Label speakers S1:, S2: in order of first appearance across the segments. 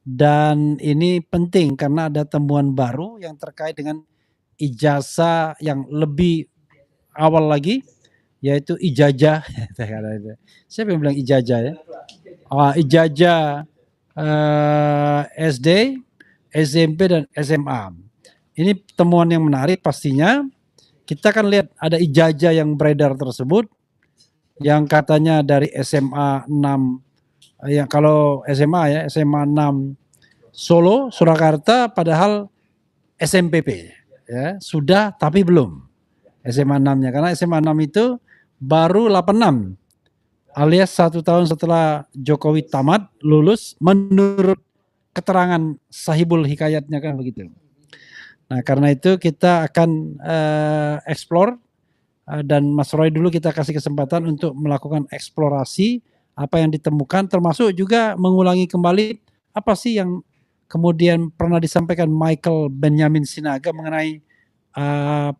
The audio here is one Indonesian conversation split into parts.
S1: dan ini penting karena ada temuan baru yang terkait dengan ijazah yang lebih awal lagi, yaitu ijazah. Siapa yang bilang ijazah ya? Ijazah SD, SMP dan SMA. Ini temuan yang menarik pastinya. Kita akan lihat ada ijazah yang beredar tersebut yang katanya dari SMA 6, yang kalau SMA ya, SMA 6 Solo, Surakarta, padahal SMPP ya, sudah tapi belum SMA 6-nya, karena SMA 6 itu baru 86 alias 1 tahun setelah Jokowi tamat lulus menurut keterangan Sahibul Hikayatnya kan begitu. Nah karena itu kita akan explore dan Mas Roy dulu kita kasih kesempatan untuk melakukan eksplorasi apa yang ditemukan, termasuk juga mengulangi kembali apa sih yang kemudian pernah disampaikan Michael Benyamin Sinaga mengenai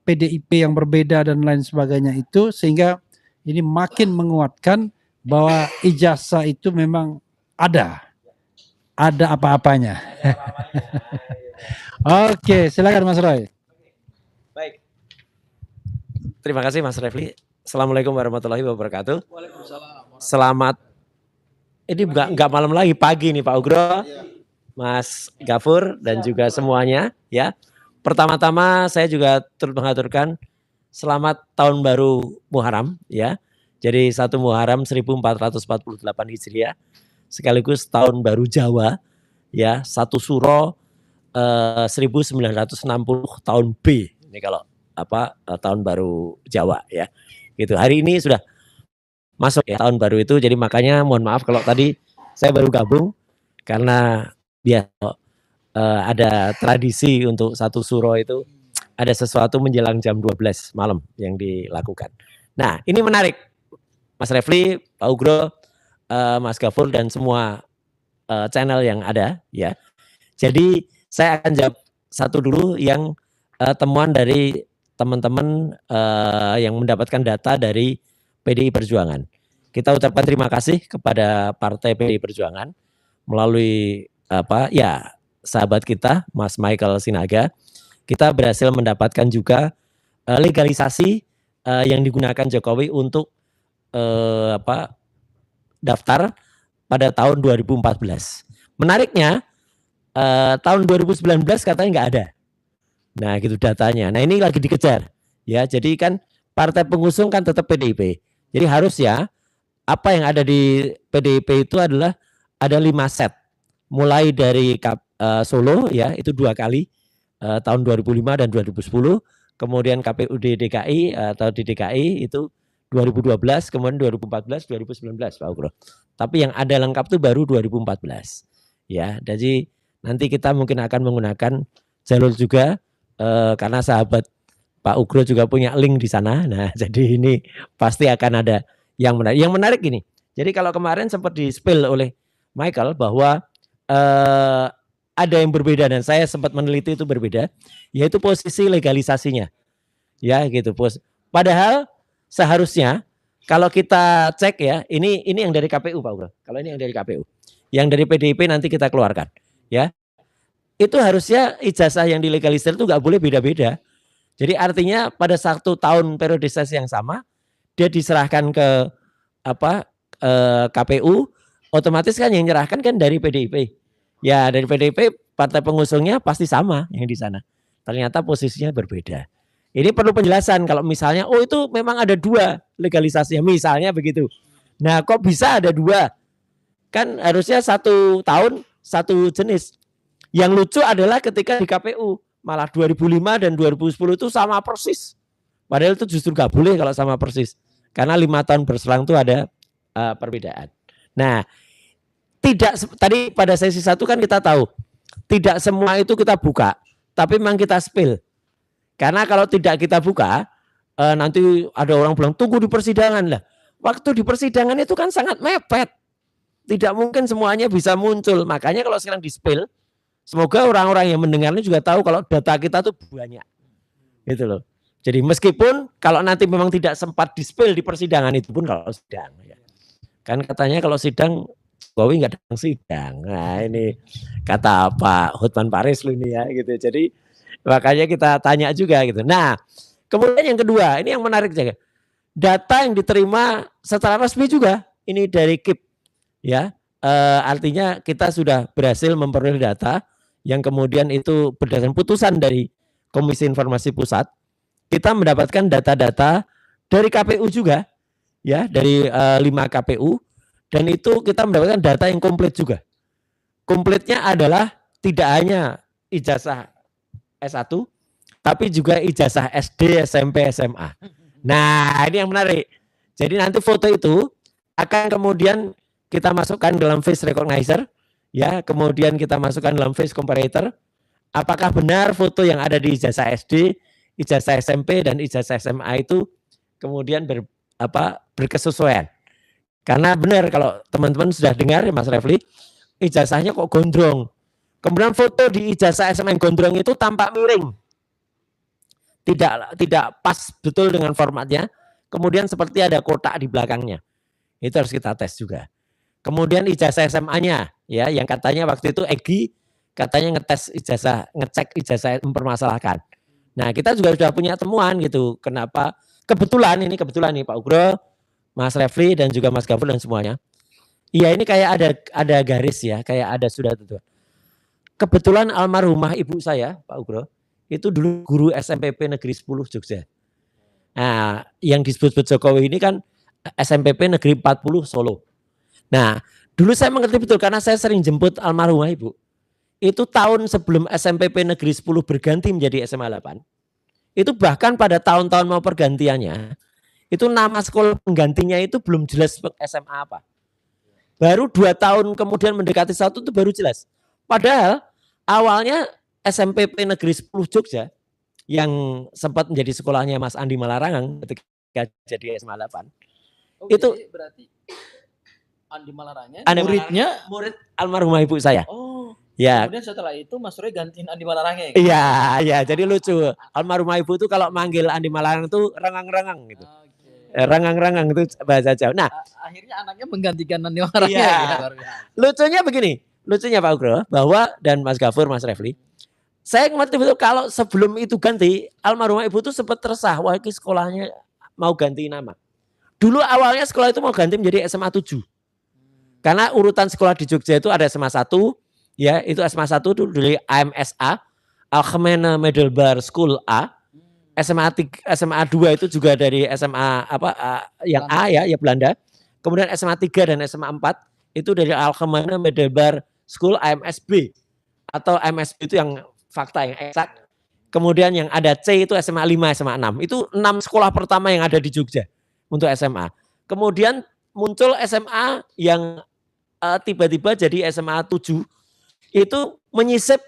S1: PDIP yang berbeda dan lain sebagainya itu, sehingga ini makin menguatkan bahwa ijazah itu memang ada apa-apanya. Oke, silakan Mas Roy.
S2: Baik. Terima kasih Mas Refli. Assalamualaikum warahmatullahi wabarakatuh.
S3: Waalaikumsalam.
S2: Selamat. Ini enggak malam lagi, pagi nih Pak Ugro, Mas Gafur dan juga semuanya ya. Pertama-tama saya juga turut mengaturkan selamat tahun baru Muharram ya. Jadi 1 Muharram 1448 Hijriah sekaligus tahun baru Jawa ya, 1 Suro 1960 tahun B. Ini kalau tahun baru Jawa ya. Gitu. Hari ini sudah masuk ya tahun baru itu, jadi makanya mohon maaf kalau tadi saya baru gabung karena biasa ada tradisi untuk 1 Suro itu ada sesuatu menjelang jam 12 malam yang dilakukan. Nah, ini menarik. Mas Refli, Pak Ugro, Mas Gafur dan semua channel yang ada ya. Jadi saya akan jawab satu dulu yang temuan dari teman-teman yang mendapatkan data dari PDI Perjuangan. Kita ucapkan terima kasih kepada Partai PDI Perjuangan melalui sahabat kita Mas Michael Sinaga. Kita berhasil mendapatkan juga legalisasi yang digunakan Jokowi untuk daftar pada tahun 2014. Menariknya tahun 2019 katanya nggak ada. Nah gitu datanya. Nah ini lagi dikejar ya. Jadi kan partai pengusung kan tetap PDIP. Jadi harus ya apa yang ada di PDIP itu adalah ada 5 set. Mulai dari Solo ya itu 2 kali tahun 2005 dan 2010. Kemudian KPUD DKI atau di DKI itu 2012, kemudian 2014, 2019 Pak Ugro. Tapi yang ada lengkap itu baru 2014. Ya, jadi nanti kita mungkin akan menggunakan jalur juga karena sahabat Pak Ugro juga punya link di sana. Nah, jadi ini pasti akan ada yang menarik. Yang menarik gini. Jadi kalau kemarin sempat di-spill oleh Michael bahwa ada yang berbeda dan saya sempat meneliti itu berbeda, yaitu posisi legalisasinya. Ya, gitu, Bos. Padahal seharusnya kalau kita cek ya, ini yang dari KPU Pak Ugro. Kalau ini yang dari KPU. Yang dari PDIP nanti kita keluarkan, ya. Itu harusnya ijazah yang dilegalisir itu nggak boleh beda-beda. Jadi artinya pada 1 tahun periodisasi yang sama dia diserahkan ke KPU, otomatis kan yang menyerahkan kan dari PDIP. Ya, dari PDIP partai pengusungnya pasti sama yang di sana. Ternyata posisinya berbeda. Ini perlu penjelasan kalau misalnya itu memang ada 2 legalisasinya misalnya begitu. Nah, kok bisa ada 2? Kan harusnya 1 tahun 1 jenis. Yang lucu adalah ketika di KPU malah 2005 dan 2010 itu sama persis. Padahal itu justru nggak boleh kalau sama persis. Karena 5 tahun berselang itu ada perbedaan. Nah, tidak tadi pada sesi 1 kan kita tahu tidak semua itu kita buka, tapi memang kita spill. Karena kalau tidak kita buka, nanti ada orang bilang tunggu di persidangan lah. Waktu di persidangan itu kan sangat mepet. Tidak mungkin semuanya bisa muncul. Makanya kalau sekarang di-spill, semoga orang-orang yang mendengarnya juga tahu kalau data kita tuh banyak. Gitu loh. Jadi meskipun kalau nanti memang tidak sempat di-spill di persidangan itu pun kalau sidang. Ya. Kan katanya kalau sidang, Jokowi nggak datang sidang. Nah ini kata Pak Hotman Paris lu ini ya gitu. Jadi makanya kita tanya juga gitu. Nah, kemudian yang kedua, ini yang menarik juga. Data yang diterima secara resmi juga ini dari KIP ya. Artinya kita sudah berhasil memperoleh data yang kemudian itu berdasarkan putusan dari Komisi Informasi Pusat. Kita mendapatkan data-data dari KPU juga ya, dari 5 KPU, dan itu kita mendapatkan data yang komplit juga. Komplitnya adalah tidak hanya ijazah S1 tapi juga ijazah SD, SMP, SMA. Nah, ini yang menarik. Jadi nanti foto itu akan kemudian kita masukkan dalam face recognizer ya, kemudian kita masukkan dalam face comparator. Apakah benar foto yang ada di ijazah SD, ijazah SMP dan ijazah SMA itu kemudian berkesesuaian. Karena benar kalau teman-teman sudah dengar Mas Refli, ijazahnya kok gondrong. Kemudian foto di ijazah SMA yang gondrong itu tampak miring. Tidak pas betul dengan formatnya. Kemudian seperti ada kotak di belakangnya. Itu harus kita tes juga. Kemudian ijazah SMA-nya ya, yang katanya waktu itu Egi katanya ngecek ijazah mempermasalahkan. Nah, kita juga sudah punya temuan gitu. Kenapa? Kebetulan nih Pak Ugro, Mas Refli dan juga Mas Gafur dan semuanya. Iya, ini kayak ada garis ya, kayak ada sudah tentu. Kebetulan almarhumah ibu saya, Pak Ugro, itu dulu guru SMPP Negeri 10 Jogja. Nah, yang disebut Jokowi ini kan SMPP Negeri 40 Solo. Nah, dulu saya mengerti betul karena saya sering jemput almarhumah ibu. Itu tahun sebelum SMPP Negeri 10 berganti menjadi SMA 8. Itu bahkan pada tahun-tahun mau pergantiannya, itu nama sekolah penggantinya itu belum jelas SMA apa. Baru 2 tahun kemudian mendekati 1 itu baru jelas. Padahal awalnya SMPP Negeri 10 Jogja yang sempat menjadi sekolahnya Mas Andi Malarangang ketika jadi SMA 8.
S3: Oh,
S2: itu
S3: berarti Andi Malarangang
S2: murid almarhumah ibu saya.
S3: Oh.
S2: Ya.
S3: Kemudian setelah itu Mas Roy gantiin Andi Malarangang.
S2: Iya, jadi lucu. Almarhumah ibu tuh kalau manggil Andi Malarangang tuh rengang-rengang gitu. Rengang-rengang itu bahasa Jawa. Nah,
S3: akhirnya anaknya menggantikan Andi Malarangang.
S2: Iya. Lucunya begini. Lucunya Pak Ugro, bahwa dan Mas Gafur, Mas Refli, saya ngerti betul kalau sebelum itu ganti, almarhumah ibu tuh sempat resah, wah ini sekolahnya mau ganti nama. Dulu awalnya sekolah itu mau ganti menjadi SMA 7. Karena urutan sekolah di Jogja itu ada SMA 1, ya itu SMA 1 itu dari AMSA, Algemene Middelbaar School A. SMA 2 itu juga dari SMA yang A ya Belanda. Kemudian SMA 3 dan SMA 4 itu dari Algemene Middelbaar School AMSB atau AMSB itu yang fakta yang eksak. Kemudian yang ada C itu SMA 5, SMA 6. Itu 6 sekolah pertama yang ada di Jogja untuk SMA. Kemudian muncul SMA yang tiba-tiba jadi SMA 7. Itu menyisip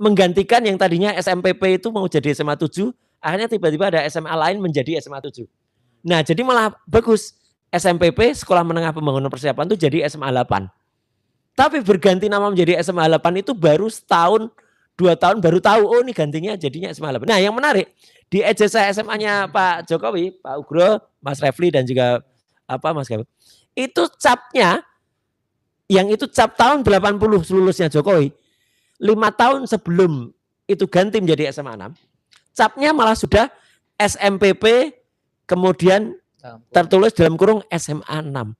S2: menggantikan yang tadinya SMPP itu mau jadi SMA 7. Akhirnya tiba-tiba ada SMA lain menjadi SMA 7. Nah, jadi malah bagus. SMPP, Sekolah Menengah Pembangunan Persiapan itu jadi SMA 8. Tapi berganti nama menjadi SMA 8 itu baru setahun, 2 tahun baru tahu, oh ini gantinya jadinya SMA 8. Nah, yang menarik, di ijazah SMA-nya Pak Jokowi, Pak Ugro, Mas Refli dan juga Mas Gafur, itu capnya, yang itu cap tahun 80 lulusnya Jokowi, 5 tahun sebelum itu ganti menjadi SMA 6, capnya malah sudah SMPP, kemudian tertulis dalam kurung SMA 6.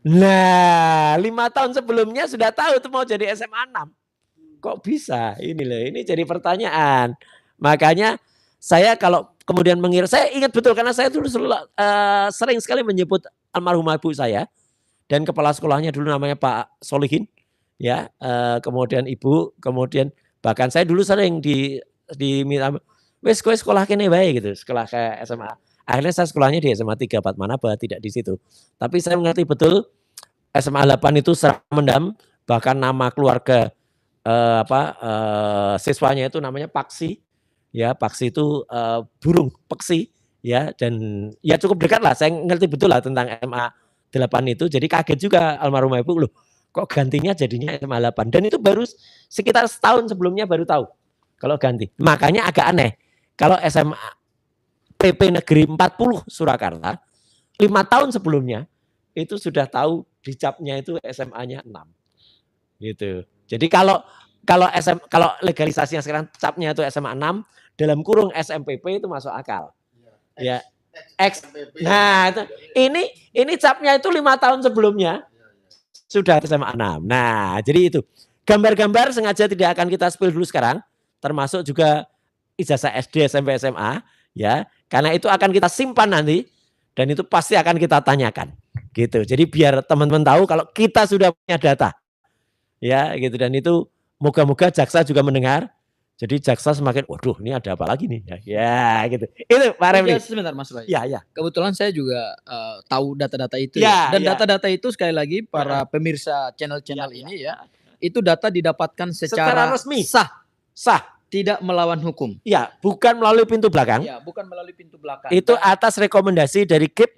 S2: Nah, 5 tahun sebelumnya sudah tahu itu mau jadi SMA 6. Kok bisa? Ini loh, ini jadi pertanyaan. Makanya saya kalau kemudian mengira, saya ingat betul karena saya dulu sering sekali menyebut almarhumah ibu saya dan kepala sekolahnya dulu namanya Pak Solihin, ya. Kemudian ibu, kemudian bahkan saya dulu sering diminta, wes kowe sekolah kene bae gitu, sekolah kayak SMA. Akhirnya saya sekolahnya di SMA 3 Fatmanaba, tidak di situ. Tapi saya mengerti betul SMA 8 itu seram mendam, bahkan nama keluarga siswanya itu namanya Paksi. Ya, Paksi itu burung peksi ya, dan ya cukup dekat lah. Saya ngerti betul lah tentang SMA 8 itu. Jadi kaget juga almarhumah ibu, loh kok gantinya jadinya SMA 8. Dan itu baru sekitar setahun sebelumnya baru tahu kalau ganti. Makanya agak aneh kalau SMA PP Negeri 40 Surakarta 5 tahun sebelumnya itu sudah tahu dicapnya itu SMA-nya 6. Gitu. Jadi kalau legalisasinya sekarang capnya itu SMA 6 dalam kurung SMPP itu masuk akal. Ya. Nah, ini capnya itu 5 tahun sebelumnya sudah SMA 6. Nah, jadi itu gambar-gambar sengaja tidak akan kita spill dulu sekarang, termasuk juga ijazah SD, SMP, SMA, ya, karena itu akan kita simpan nanti dan itu pasti akan kita tanyakan, gitu. Jadi biar teman-teman tahu kalau kita sudah punya data, ya, gitu. Dan itu moga-moga jaksa juga mendengar. Jadi jaksa semakin, waduh, ini ada apa lagi nih? Ya, gitu. Itu Pak Refli.
S3: Sebentar Mas Roy.
S2: Ya.
S3: Kebetulan saya juga tahu data-data itu
S2: Ya,
S3: Dan
S2: ya.
S3: data-data itu sekali lagi para pemirsa channel-channel ini ya, itu data didapatkan secara
S2: resmi.
S3: sah, tidak melawan hukum.
S2: Ya, bukan melalui pintu belakang.
S3: Ya, bukan melalui pintu belakang.
S2: Itu atas rekomendasi dari KIP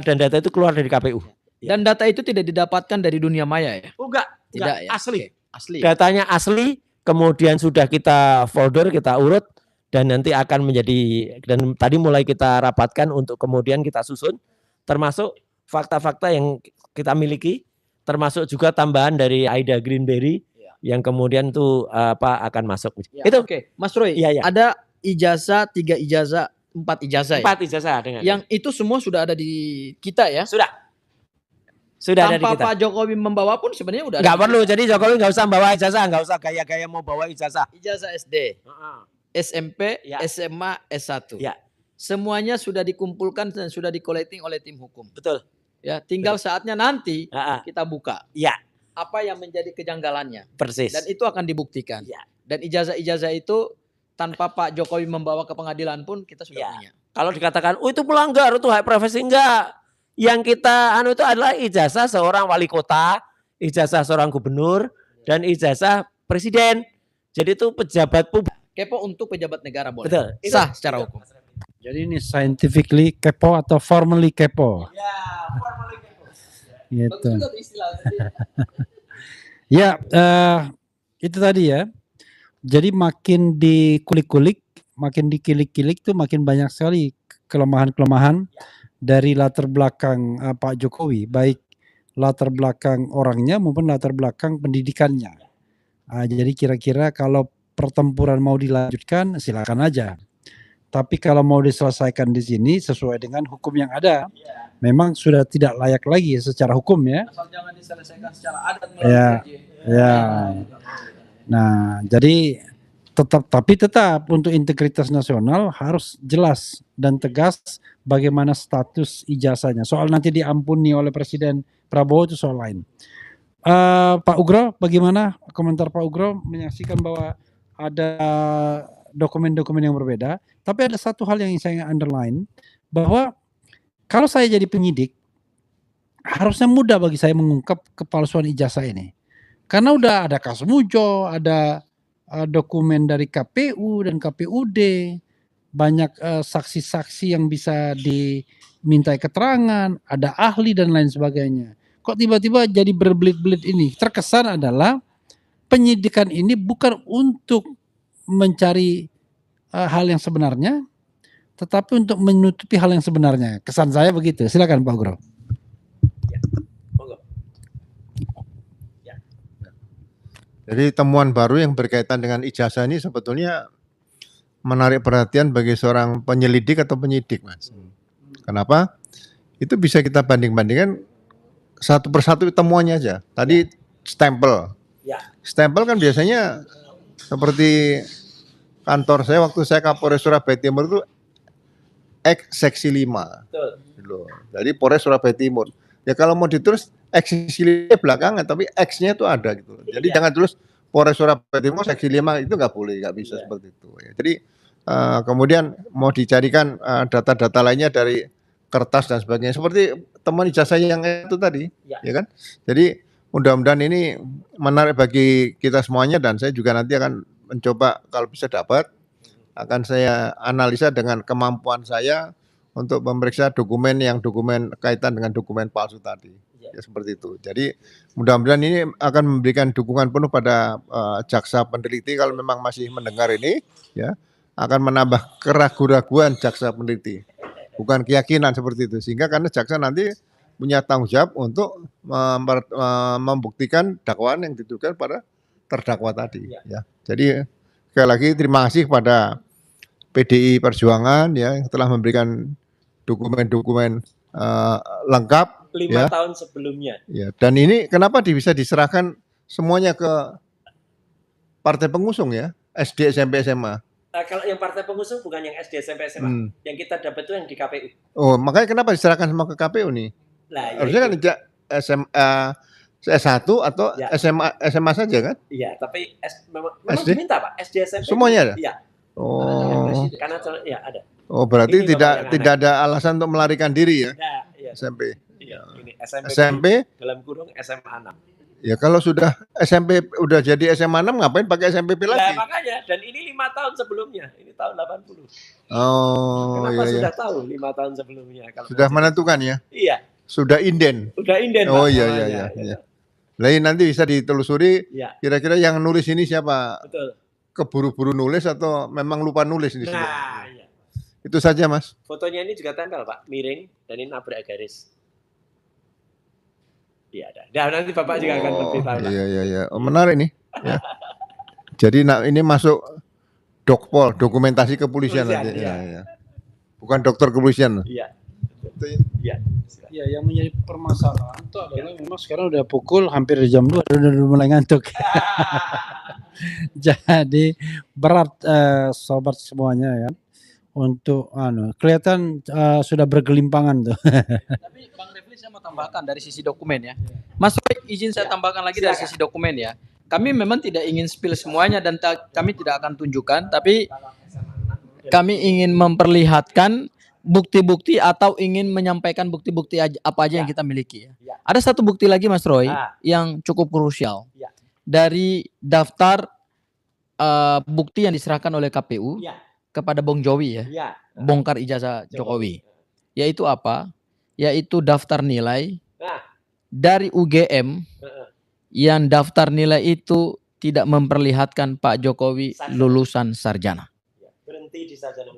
S2: dan data itu keluar dari KPU.
S3: Dan data itu tidak didapatkan dari dunia maya ya?
S2: Enggak,
S3: Tidak ya?
S2: asli.
S3: Oke, asli.
S2: Datanya asli, kemudian sudah kita folder, kita urut, dan nanti akan menjadi, dan tadi mulai kita rapatkan untuk kemudian kita susun, termasuk fakta-fakta yang kita miliki, termasuk juga tambahan dari Aida Greenberry, yang kemudian itu akan masuk.
S3: Ya,
S2: itu
S3: Oke, Mas Roy,
S2: ya.
S3: ada ijazah, 3 ijazah, 4 ijazah
S2: 4 ijazah dengan.
S3: Yang itu semua sudah ada di kita ya?
S2: Sudah ada di
S3: Tanpa
S2: kita.
S3: Pak Jokowi membawa pun sebenarnya udah ada.
S2: Nggak perlu, jadi Jokowi nggak usah bawa ijazah, nggak usah gaya-gaya mau bawa ijazah.
S3: Ijazah SD, SMP, SMA, S1.
S2: Ya.
S3: Semuanya sudah dikumpulkan dan sudah di-collecting oleh tim hukum.
S2: Betul.
S3: Ya, tinggal saatnya nanti kita buka.
S2: Ya.
S3: Apa yang menjadi kejanggalannya.
S2: Persis.
S3: Dan itu akan dibuktikan.
S2: Ya.
S3: Dan ijazah-ijazah itu tanpa Pak Jokowi membawa ke pengadilan pun kita sudah punya.
S2: Kalau dikatakan, oh itu melanggar, itu hak privasi, enggak. Yang kita itu adalah ijazah seorang wali kota, ijazah seorang gubernur, dan ijazah presiden. Jadi itu pejabat publik.
S3: Kepo untuk pejabat negara boleh.
S2: Betul.
S3: Sah secara hukum.
S1: Jadi ini scientifically kepo atau formally kepo.
S3: Ya, formally kepo.
S1: Gitu.
S3: Bagus tuh istilahnya.
S1: Ya, itu tadi ya. Jadi makin dikulik-kulik, makin dikilik-kilik tuh makin banyak sekali kelemahan-kelemahan dari latar belakang Pak Jokowi, baik latar belakang orangnya maupun latar belakang pendidikannya. Jadi kira-kira kalau pertempuran mau dilanjutkan silakan aja. Tapi kalau mau diselesaikan di sini sesuai dengan hukum yang ada, memang sudah tidak layak lagi secara hukum ya.
S3: Asal jangan diselesaikan secara adat.
S1: Ya. Nah, jadi tetap untuk integritas nasional harus jelas dan tegas bagaimana status ijazahnya. Soal nanti diampuni oleh Presiden Prabowo itu soal lain. Pak Ugro, bagaimana komentar Pak Ugro menyaksikan bahwa ada dokumen-dokumen yang berbeda, tapi ada satu hal yang saya underline, bahwa kalau saya jadi penyidik, harusnya mudah bagi saya mengungkap kepalsuan ijazah ini. Karena udah ada Kasmujo, ada dokumen dari KPU dan KPUD, banyak saksi-saksi yang bisa dimintai keterangan, ada ahli dan lain sebagainya. Kok tiba-tiba jadi berbelit-belit ini? Terkesan adalah penyidikan ini bukan untuk mencari hal yang sebenarnya, tetapi untuk menutupi hal yang sebenarnya. Kesan saya begitu. Silakan Pak Gro.
S4: Jadi temuan baru yang berkaitan dengan ijazah ini sebetulnya menarik perhatian bagi seorang penyelidik atau penyidik, Mas. Kenapa? Itu bisa kita banding-bandingkan satu persatu temuannya aja. Tadi stempel. Stempel kan biasanya seperti kantor saya waktu saya Kapolres Surabaya Timur itu X seksi 5. Betul. Jadi Polres Surabaya Timur. Ya kalau mau ditulis seksi 5 belakangan, tapi X-nya itu ada gitu. Jadi jangan tulis Polres Surabaya Timur seksi 5 itu nggak boleh, nggak bisa seperti itu. Ya. Jadi kemudian mau dicarikan data-data lainnya dari kertas dan sebagainya. Seperti teman ijazah yang itu tadi, ya kan? Jadi mudah-mudahan ini menarik bagi kita semuanya dan saya juga nanti akan mencoba kalau bisa dapat, akan saya analisa dengan kemampuan saya untuk memeriksa dokumen kaitan dengan dokumen palsu tadi. Ya seperti itu. Jadi mudah-mudahan ini akan memberikan dukungan penuh pada jaksa peneliti kalau memang masih mendengar ini, ya akan menambah keraguan-raguan jaksa peneliti, bukan keyakinan seperti itu. Sehingga karena jaksa nanti punya tanggung jawab untuk membuktikan dakwaan yang ditujukan pada terdakwa tadi. Ya. Jadi sekali lagi terima kasih kepada PDI Perjuangan ya yang telah memberikan dokumen-dokumen lengkap
S2: 5
S4: ya.
S2: tahun sebelumnya.
S4: Ya. Dan ini kenapa bisa diserahkan semuanya ke partai pengusung ya, SD, SMP, SMA.
S2: Kalau yang partai pengusung bukan yang SD, SMP, SMA. Yang kita dapat itu yang di KPU.
S4: Oh, makanya kenapa diserahkan semua ke KPU nih?
S2: Lah,
S4: harusnya kan SMA S1 atau
S2: ya.
S4: SMA saja kan?
S2: Iya, tapi memang
S4: SD?
S2: diminta Pak, SD, SMP.
S4: Semuanya ada?
S2: Iya.
S4: Oh.
S2: Karena ya ada.
S4: Oh, berarti
S2: Ini
S4: tidak ada alasan untuk melarikan diri ya?
S2: Nah, iya.
S4: SMP.
S2: Iya, ini
S4: SMP
S2: dalam kurung SMA 6.
S4: Ya kalau sudah SMP udah jadi SMA 6 ngapain pakai SMPP lagi?
S2: Nah, makanya dan ini 5 tahun sebelumnya. Ini tahun 80.
S4: Oh,
S2: kenapa
S4: iya,
S2: sudah tahu 5 tahun sebelumnya kalau
S4: sudah menentukan ya?
S2: Iya.
S4: Sudah inden.
S2: Udah inden.
S4: Oh
S2: Pak,
S4: iya. Lain nanti bisa ditelusuri
S2: ya.
S4: Kira-kira yang nulis ini siapa?
S2: Betul.
S4: Keburu-buru nulis atau memang lupa nulis ini?
S2: Nah, iya.
S4: Itu saja Mas.
S2: Fotonya ini juga tempel Pak, miring dan ini nabrak garis. Iya ada. Nah, nanti Bapak juga akan lebih tahu.
S4: Iya. Oh, menarik nih. Ya. Jadi ini masuk dokpol, dokumentasi kepolisian nanti.
S2: Iya.
S4: Ya. Bukan dokter kepolisian.
S2: Iya.
S1: Iya. Ya, yang menjadi permasalahan itu adalah memang sekarang udah pukul hampir jam 2 udah mulai ngantuk. Jadi berat sobat semuanya ya. Untuk kelihatan sudah bergelimpangan tuh.
S3: Tapi Bang Refli saya mau tambahkan dari sisi dokumen ya. Mas Roy, izin saya tambahkan lagi dari sisi dokumen ya. Kami memang tidak ingin spill semuanya dan kami tidak akan tunjukkan, tapi kami ingin memperlihatkan bukti-bukti atau ingin menyampaikan bukti-bukti apa aja yang kita miliki ya. Ada satu bukti lagi Mas Roy yang cukup krusial. Dari daftar bukti yang diserahkan oleh KPU kepada Bong Jowi ya. Bongkar ijazah Jokowi. Yaitu apa? Yaitu daftar nilai dari UGM yang daftar nilai itu tidak memperlihatkan Pak Jokowi lulusan sarjana.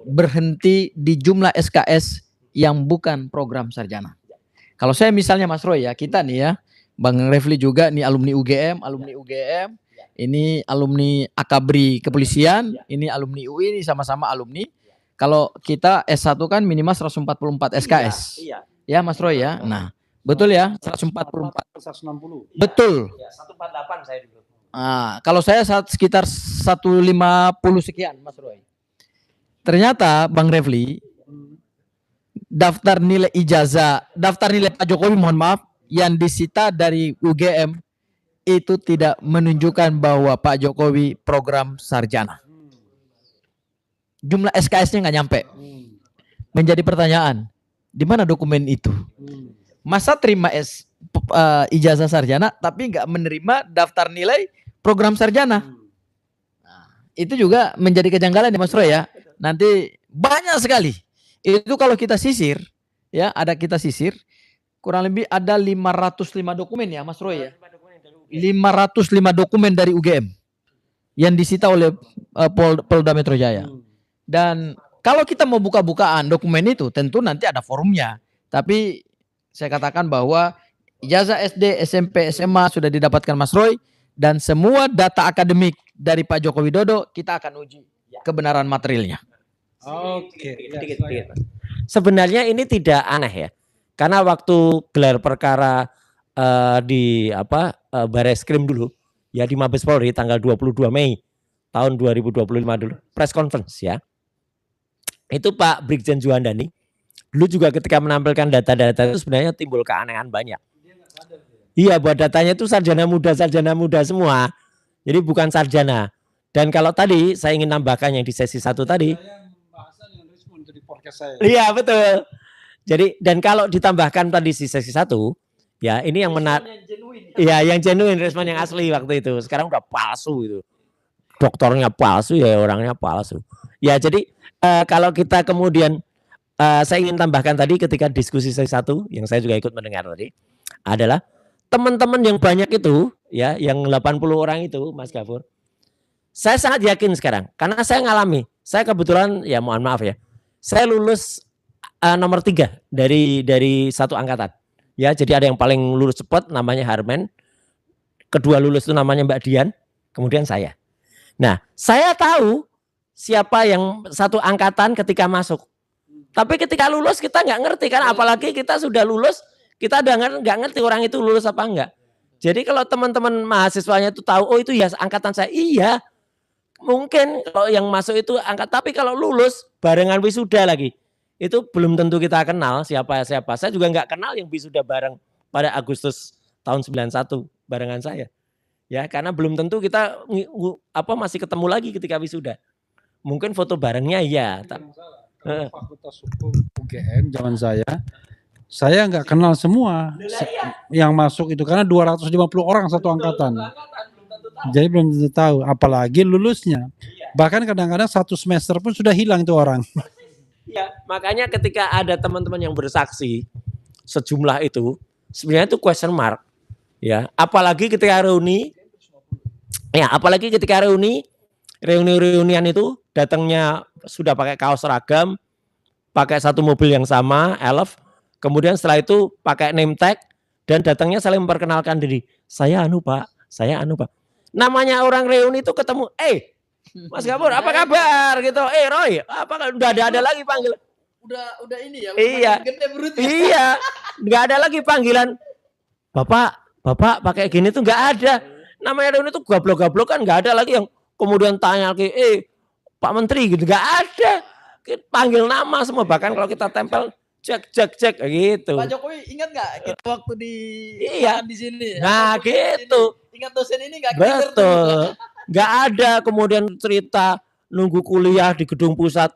S3: Berhenti di jumlah SKS yang bukan program sarjana. Kalau saya misalnya Mas Roy ya, kita nih ya, Bang Refli juga nih alumni UGM, ini alumni Akabri Kepolisian, ini alumni UI, ini sama-sama alumni. Kalau kita S1 kan minimal 144 SKS. Ya Mas Roy ya. Nah, betul ya, 144.
S1: 160.
S3: Betul.
S2: 148 saya dulu.
S3: Nah, kalau saya sekitar 150 sekian Mas Roy. Ternyata Bang Refli, daftar nilai Pak Jokowi mohon maaf yang disita dari UGM itu tidak menunjukkan bahwa Pak Jokowi program sarjana. Jumlah SKS-nya nggak nyampe. Menjadi pertanyaan, di mana dokumen itu? Masa terima ijazah sarjana tapi nggak menerima daftar nilai program sarjana? Nah, itu juga menjadi kejanggalan ya Mas Roy ya. Nanti banyak sekali. Itu kalau kita sisir, ya kita sisir, kurang lebih ada 505 dokumen ya Mas Roy ya. 505 dokumen dari UGM yang disita oleh Polda Metro Jaya. Dan kalau kita mau buka-bukaan dokumen itu tentu nanti ada forumnya. Tapi saya katakan bahwa ijazah SD, SMP, SMA sudah didapatkan Mas Roy dan semua data akademik dari Pak Joko Widodo kita akan uji kebenaran materialnya.
S1: Oke.
S2: Sebenarnya ini tidak aneh ya. Karena waktu gelar perkara di Bareskrim dulu ya di Mabes Polri tanggal 22 Mei tahun 2025 dulu press conference ya. Itu Pak Brigjen Juandani dulu juga ketika menampilkan data-data itu sebenarnya timbul keanehan banyak. Iya, buat datanya itu sarjana muda semua. Jadi bukan sarjana. Dan kalau tadi saya ingin nambahkan yang di sesi 1 tadi. Iya, betul. Jadi dan kalau ditambahkan tadi di sesi 1 ya ini yang menarik. Iya, yang genuine respon yang asli waktu itu. Sekarang udah palsu itu. Dokternya palsu ya orangnya palsu. Ya, jadi kalau kita kemudian saya ingin tambahkan tadi ketika diskusi sesi 1 yang saya juga ikut mendengar tadi adalah teman-teman yang banyak itu ya yang 80 orang itu Mas Gafur. Saya sangat yakin sekarang karena saya ngalami. Saya kebetulan ya mohon maaf ya. Saya lulus nomor 3 dari satu angkatan. Ya, jadi ada yang paling lulus cepat namanya Harmen. Kedua lulus itu namanya Mbak Dian, kemudian saya. Nah, saya tahu siapa yang satu angkatan ketika masuk. Tapi ketika lulus kita nggak ngerti kan, apalagi kita sudah lulus, kita udah nggak ngerti orang itu lulus apa enggak. Jadi kalau teman-teman mahasiswanya itu tahu, oh itu ya angkatan saya, iya. Mungkin kalau yang masuk itu tapi kalau lulus barengan wisuda lagi, itu belum tentu kita kenal siapa-siapa. Saya juga nggak kenal yang wisuda bareng pada Agustus tahun 91 barengan saya. Ya, karena belum tentu kita masih ketemu lagi ketika wisuda. Mungkin foto barengnya iya.
S1: Fakultas Hukum UGM zaman saya nggak kenal semua yang masuk itu karena 250 orang satu angkatan. Jadi belum tentu tahu, apalagi lulusnya. Bahkan kadang-kadang satu semester pun sudah hilang itu orang.
S2: Ya, makanya ketika ada teman-teman yang bersaksi sejumlah itu, sebenarnya itu question mark. Ya, apalagi ketika reunian itu datangnya sudah pakai kaos seragam, pakai satu mobil yang sama, elf, kemudian setelah itu pakai name tag dan datangnya saling memperkenalkan diri. Saya anu Pak. Namanya orang reuni itu ketemu, Mas Gabor, apa kabar gitu? Roy, apa udah ada lagi panggilan?
S3: Udah ini ya.
S2: Iya. Iya. Enggak ada lagi panggilan. Bapak pakai gini tuh enggak ada. Namanya reuni itu gablok-gablok kan enggak ada lagi yang kemudian tanya lagi, Pak Menteri gitu, enggak ada. Panggil nama semua, bahkan kalau kita tempel cek gitu.
S3: Pak Jokowi ingat nggak kita waktu di sini?
S2: Nah gitu.
S3: Ingat dosen ini nggak?
S2: Betul. Nggak ada kemudian cerita nunggu kuliah di gedung pusat.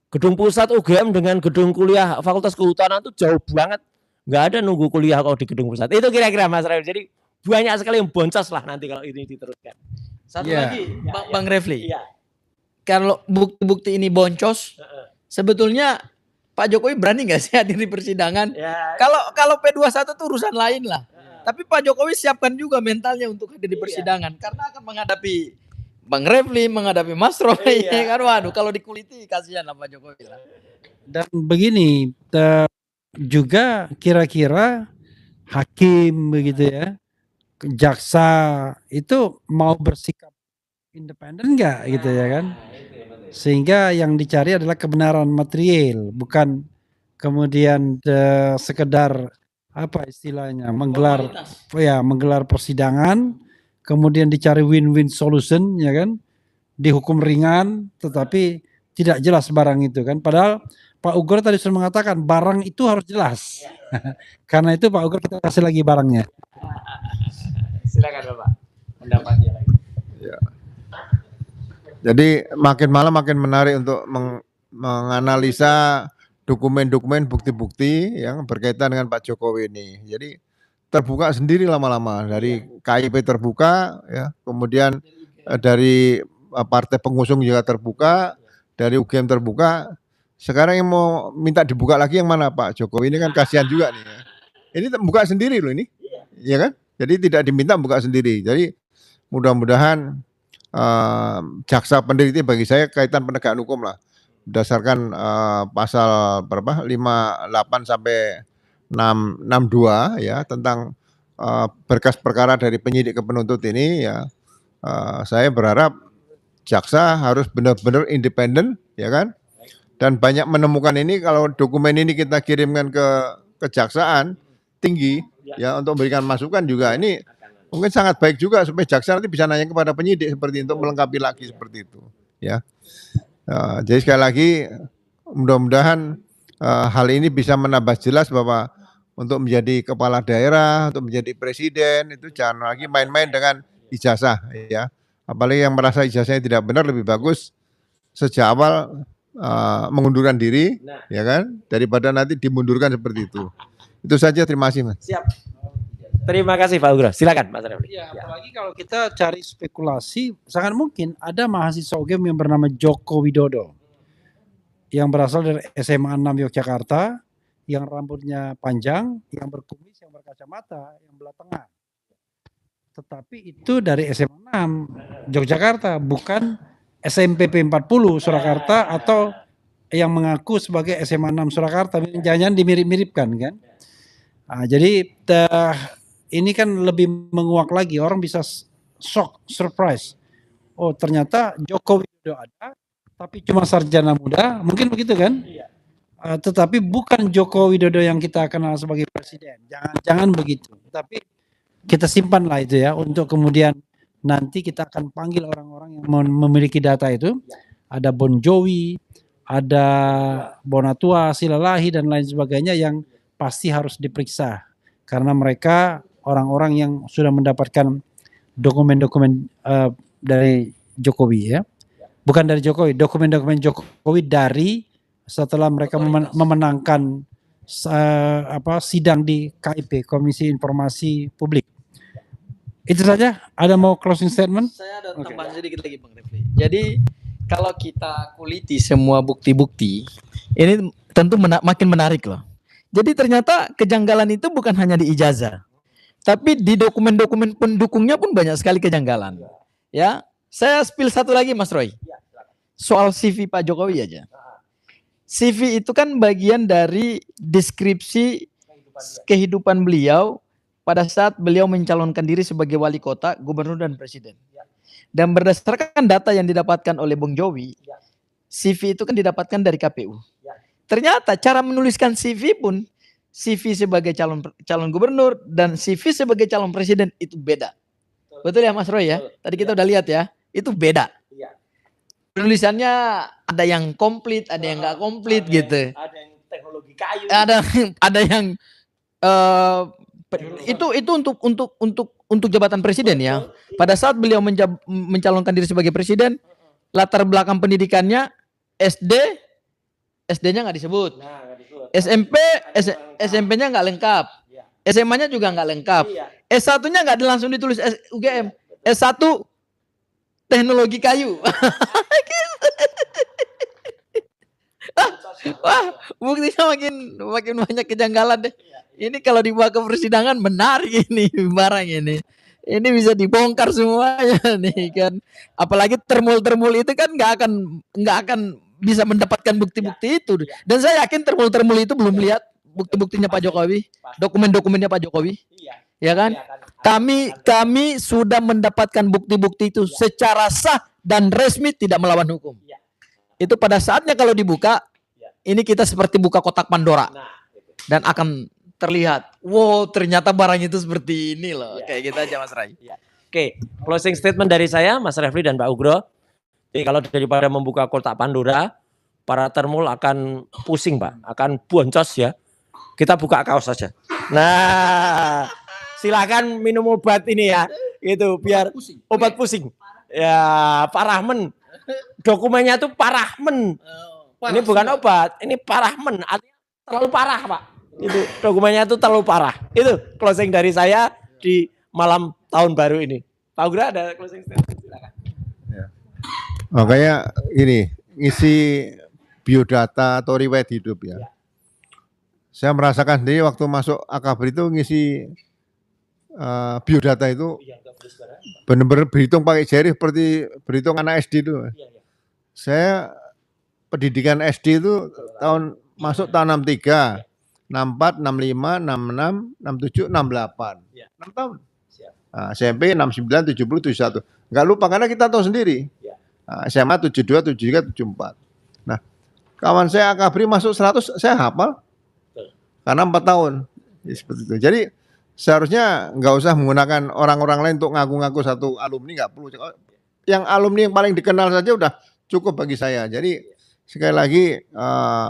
S2: Gedung pusat UGM dengan gedung kuliah Fakultas Kehutanan itu jauh banget. Nggak ada nunggu kuliah kalau di gedung pusat. Itu kira-kira Mas Raif. Jadi banyak sekali yang boncos lah nanti kalau ini diteruskan.
S3: Satu lagi, Bang Refli.
S2: Iya.
S3: Kalau bukti-bukti ini boncos, sebetulnya Pak Jokowi berani nggak sih hadir di persidangan?
S2: Ya.
S3: Kalau P21 itu urusan lain lah. Tapi Pak Jokowi siapkan juga mentalnya untuk hadir di persidangan karena akan menghadapi Bang Refli, menghadapi Mas Roy, kan waduh kalau dikuliti kasihan lah Pak Jokowi lah.
S1: Dan begini, juga kira-kira hakim begitu ya, jaksa itu mau bersikap independen nggak gitu ya kan? Sehingga yang dicari adalah kebenaran material, bukan kemudian sekedar apa istilahnya menggelar persidangan, kemudian dicari win-win solution ya kan, dihukum ringan, tetapi tidak jelas barang itu kan. Padahal Pak Ugor tadi sudah mengatakan barang itu harus jelas. Karena itu Pak Ugor kita kasih lagi barangnya.
S2: Silakan Bapak, pendapatnya lagi.
S4: Ya. Jadi makin malam makin menarik untuk menganalisa dokumen-dokumen bukti-bukti yang berkaitan dengan Pak Jokowi ini. Jadi terbuka sendiri lama-lama, dari KIP terbuka ya, kemudian dari partai pengusung juga terbuka, dari UGM terbuka. Sekarang yang mau minta dibuka lagi yang mana Pak Jokowi ini kan kasihan juga nih ya. Ini buka sendiri loh ini. Ya kan? Jadi tidak diminta buka sendiri. Jadi mudah-mudahan jaksa peneliti bagi saya kaitan penegakan hukum lah. Berdasarkan pasal berapa? 58 sampai 62 ya tentang berkas perkara dari penyidik ke penuntut ini ya. Saya berharap jaksa harus benar-benar independen ya kan? Dan banyak menemukan ini kalau dokumen ini kita kirimkan ke kejaksaan tinggi ya untuk memberikan masukan juga ini mungkin sangat baik juga supaya jaksa nanti bisa nanya kepada penyidik seperti itu untuk melengkapi lagi seperti itu ya. Jadi sekali lagi mudah-mudahan hal ini bisa menambah jelas bahwa untuk menjadi kepala daerah, untuk menjadi presiden itu jangan lagi main-main dengan ijazah ya. Apalagi yang merasa ijazahnya tidak benar lebih bagus sejak awal mengundurkan diri ya kan daripada nanti dimundurkan seperti itu. Itu saja, terima kasih Mas.
S2: Siap. Terima kasih Pak Ugro. Silakan Mas Refli.
S1: Ya, apalagi kalau kita cari spekulasi, sangat mungkin ada mahasiswa UGM yang bernama Joko Widodo yang berasal dari SMA 6 Yogyakarta, yang rambutnya panjang, yang berkumis, yang berkacamata, yang belah tengah. Tetapi itu dari SMA 6 Yogyakarta, bukan SMPP 40 Surakarta atau yang mengaku sebagai SMA 6 Surakarta. Jangan dimirip-miripkan kan. Jadi ini kan lebih menguak lagi, orang bisa shock, surprise. Oh ternyata Joko Widodo ada, tapi cuma sarjana muda, mungkin begitu kan? Tetapi bukan Joko Widodo yang kita kenal sebagai presiden. Jangan begitu. Tapi kita simpanlah itu ya, untuk kemudian nanti kita akan panggil orang-orang yang memiliki data itu. Ada Bon Jovi, ada Bonatua, Silalahi dan lain sebagainya yang pasti harus diperiksa karena mereka orang-orang yang sudah mendapatkan dokumen-dokumen dari Jokowi ya, bukan dari Jokowi, dokumen-dokumen Jokowi dari setelah mereka memenangkan sidang di KIP, Komisi Informasi Publik. Itu saja. Ada mau closing statement?
S3: Saya ada tambahan sedikit lagi Bang Refli. Jadi kalau kita kuliti semua bukti-bukti, ini tentu makin menarik loh. Jadi ternyata kejanggalan itu bukan hanya di ijazah, tapi di dokumen-dokumen pendukungnya pun banyak sekali kejanggalan. Ya, saya spill satu lagi Mas Roy. Soal CV Pak Jokowi aja. CV itu kan bagian dari deskripsi kehidupan beliau pada saat beliau mencalonkan diri sebagai wali kota, gubernur dan presiden. Dan berdasarkan data yang didapatkan oleh Bung Jowi, CV itu kan didapatkan dari KPU. Ternyata cara menuliskan CV pun, CV sebagai calon gubernur dan CV sebagai calon presiden itu beda. Betul ya Mas Roy ya? Tadi kita udah lihat ya, itu beda. Penulisannya ada yang komplit, ada yang nggak komplit gitu.
S2: Ada yang teknologi kayu.
S3: Ada yang itu untuk jabatan presiden ya. Pada saat beliau mencalonkan diri sebagai presiden, latar belakang pendidikannya SD-nya nggak disebut. SMP-nya nggak lengkap. SMA-nya juga nggak lengkap. S1-nya nggak langsung ditulis UGM. S1 teknologi kayu. Wah, buktinya makin banyak kejanggalan deh. Ini kalau dibawa ke persidangan menarik ini barang ini. Ini bisa dibongkar semuanya nih kan. Apalagi termul itu kan nggak akan bisa mendapatkan bukti-bukti itu. Dan saya yakin termul itu belum lihat bukti-buktinya Pak Jokowi, dokumen-dokumennya Pak Jokowi. Ya kan? Kami sudah mendapatkan bukti-bukti itu secara sah dan resmi tidak melawan hukum. Itu pada saatnya kalau dibuka, ini kita seperti buka kotak Pandora. Dan akan terlihat, wow ternyata barang itu seperti ini loh. Kayak gitu aja Mas Rai.
S2: Oke, closing statement dari saya Mas Refli dan Pak Ugro. Jadi kalau daripada membuka kotak Pandora, para termul akan pusing Pak, akan boncos ya. Kita buka kaos saja. Nah, silakan minum obat ini ya, gitu biar obat pusing. Ya, Pak Rahman, dokumennya tuh Pak Rahman. Ini bukan obat, ini Pak Rahman, artinya terlalu parah Pak. Itu dokumennya tuh terlalu parah. Itu closing dari saya di malam tahun baru ini. Pak Ugro ada closing statement silakan.
S4: Makanya ini ngisi biodata atau riwayat hidup ya. Saya merasakan sendiri waktu masuk Akabri itu ngisi biodata itu benar-benar berhitung pakai jari seperti berhitung anak SD itu. Saya pendidikan SD itu masuk tahun 63, 64, 65, 66, 67, 68. 6 tahun. SMP 69, 70, 71. Enggak lupa karena kita tahu sendiri. SMA 72, 73, 74. Nah, kawan saya Akabri masuk 100, saya hafal. Karena 4 tahun. Ya, seperti itu. Jadi seharusnya nggak usah menggunakan orang-orang lain untuk ngaku-ngaku satu alumni, nggak perlu. Yang alumni yang paling dikenal saja udah cukup bagi saya. Jadi sekali lagi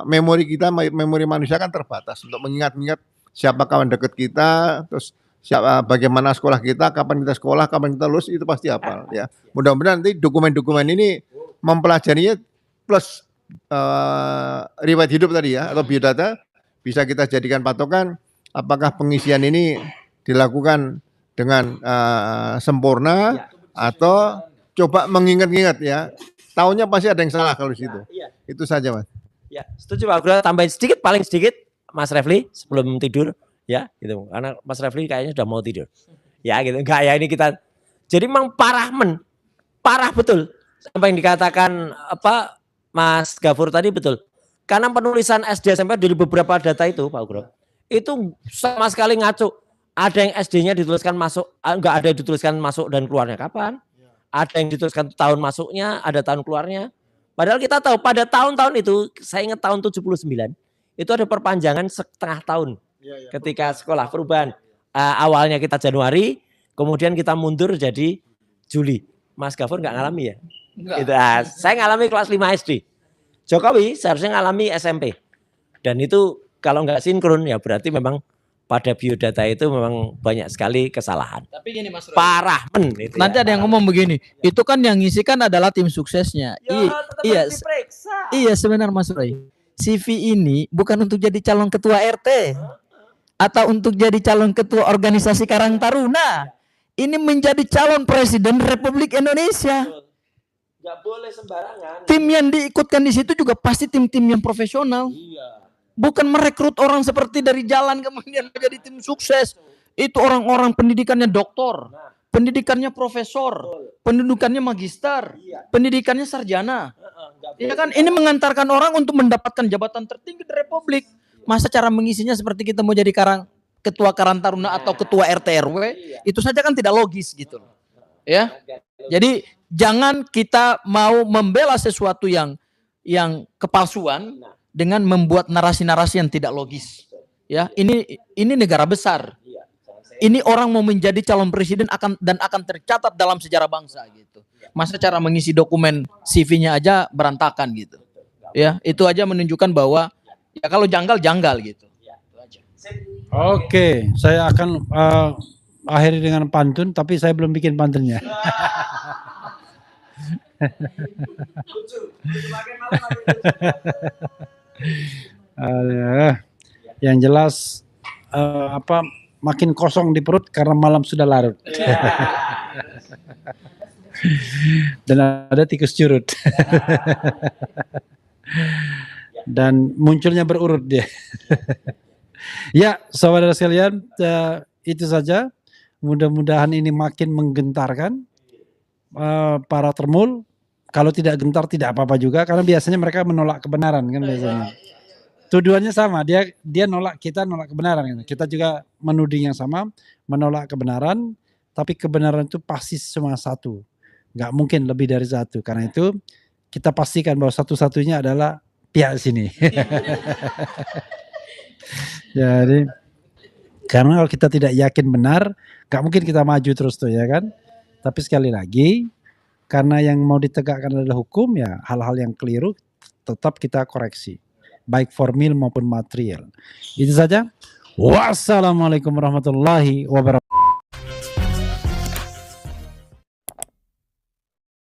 S4: memori kita, memori manusia kan terbatas untuk mengingat-ingat siapa kawan dekat kita, terus siapa, bagaimana sekolah kita, kapan kita sekolah, kapan kita lulus, itu pasti hafal ya. Mudah-mudahan nanti dokumen-dokumen ini mempelajarinya plus riwayat hidup tadi ya atau biodata bisa kita jadikan patokan apakah pengisian ini dilakukan dengan sempurna atau coba mengingat-ingat ya. Tahunnya pasti ada yang salah kalau di situ. Itu saja Mas.
S2: Ya, setuju Pak Ugro, tambahin sedikit paling sedikit Mas Refli sebelum tidur ya gitu. Karena Mas Refli kayaknya sudah mau tidur. Ya gitu. Enggak ya ini kita. Jadi memang parah betul. Sampai yang dikatakan apa Mas Gafur tadi betul. Karena penulisan SD SMP dari beberapa data itu Pak Ugro itu sama sekali ngaco. Ada yang SD-nya dituliskan masuk, enggak ada yang dituliskan masuk dan keluarnya kapan. Ada yang dituliskan tahun masuknya, ada tahun keluarnya. Padahal kita tahu pada tahun-tahun itu, saya ingat tahun 79, itu ada perpanjangan setengah tahun ketika sekolah perubahan. Awalnya kita Januari, kemudian kita mundur jadi Juli. Mas Gafur nggak ngalami ya? Gitu, saya ngalami kelas 5 SD. Jokowi seharusnya ngalami SMP. Dan itu kalau nggak sinkron ya berarti memang pada biodata itu memang banyak sekali kesalahan.
S3: Tapi gini Mas Roy.
S2: Parah men. Itu
S3: Nanti
S2: ya,
S3: ada yang
S2: parah.
S3: ngomong begini, itu kan yang ngisi kan adalah tim suksesnya.
S2: tetap
S3: Iya,
S2: harus diperiksa.
S3: iya sebenarnya Mas Roy. CV ini bukan untuk jadi calon ketua RT atau untuk jadi calon ketua organisasi Karang Taruna. Ini menjadi calon presiden Republik Indonesia.
S2: Nggak boleh sembarangan.
S3: Tim yang diikutkan di situ juga pasti tim-tim yang profesional.
S2: Iya.
S3: Bukan merekrut orang seperti dari jalan kemudian menjadi tim sukses. Itu orang-orang pendidikannya doktor, pendidikannya profesor, pendidikannya magister, pendidikannya sarjana. Ya kan, ini mengantarkan orang untuk mendapatkan jabatan tertinggi di Republik. Masa cara mengisinya seperti kita mau jadi ketua Karang Taruna atau ketua RT RW, itu saja kan tidak logis gitu. Ya. Jadi jangan kita mau membela sesuatu yang kepalsuan dengan membuat narasi-narasi yang tidak logis. Ya, ini negara besar. Ini orang mau menjadi calon presiden akan tercatat dalam sejarah bangsa gitu. Masa cara mengisi dokumen CV-nya aja berantakan gitu. Ya, itu aja menunjukkan bahwa ya kalau janggal gitu.
S1: Oke, saya akan akhiri dengan pantun, tapi saya belum bikin pantunnya. Yang jelas makin kosong di perut karena malam sudah larut. Dan ada tikus curut. Dan munculnya berurut dia. Ya, saudara sekalian, itu saja. Mudah-mudahan ini makin menggentarkan para termul. Kalau tidak gentar tidak apa-apa juga, karena biasanya mereka menolak kebenaran kan biasanya. Tuduhannya sama, dia nolak, kita nolak kebenaran. Kita juga menuding yang sama, menolak kebenaran, tapi kebenaran itu pasti cuma satu, nggak mungkin lebih dari satu. Karena itu kita pastikan bahwa satu-satunya adalah pihak sini. Jadi karena kalau kita tidak yakin benar, nggak mungkin kita maju terus tuh ya kan. Tapi sekali lagi, karena yang mau ditegakkan adalah hukum, ya hal-hal yang keliru tetap kita koreksi, baik formil maupun material. Itu saja. Wassalamualaikum warahmatullahi wabarakatuh.